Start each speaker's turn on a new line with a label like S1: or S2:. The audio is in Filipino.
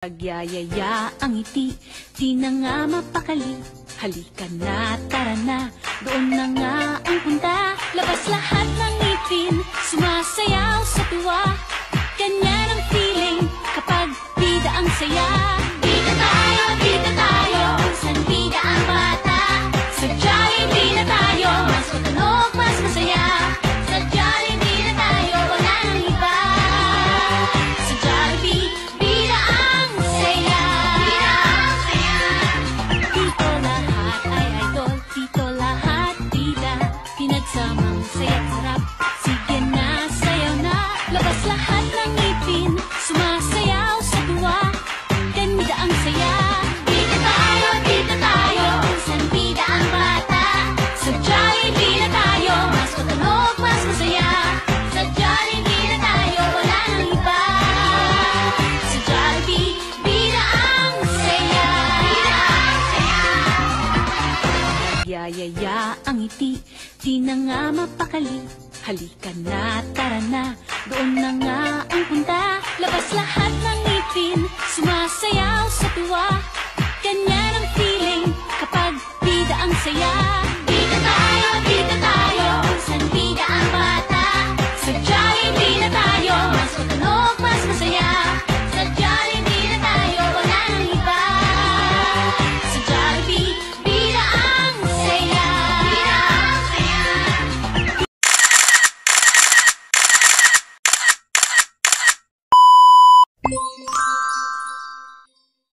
S1: Pagyayaya ang ngiti, di na nga mapakali. Halika na, tara na, doon na nga ang punta. Labas lahat ng ngipin, sumasayaw sa tuwa. Ganyan ang feeling kapag bida ang saya. Bida tayo, san bida ang bata. Sa Jollibee na tayo, mas matunog, mas masaya. Sa Jollibee na tayo, wala nang iba. Sa Jollibee, bida ang saya. Bida ang saya. Dito lahat ay idol, dito lahat bida. Pinagsamang saya't sarap, sige na, sayaw na. Labas lahat ng ngipin, sumasayaw sa tuwa. Ganda ang saya. Bida tayo, san bida ang bata. Sa Jollibee na tayo, mas matunog, mas masaya. Sa Jollibee na tayo, wala nang iba. Sa Jollibee, bida ang saya. Bida ang saya. Yayaya ang ngiti, di na nga mapakali. Halika na, tara na,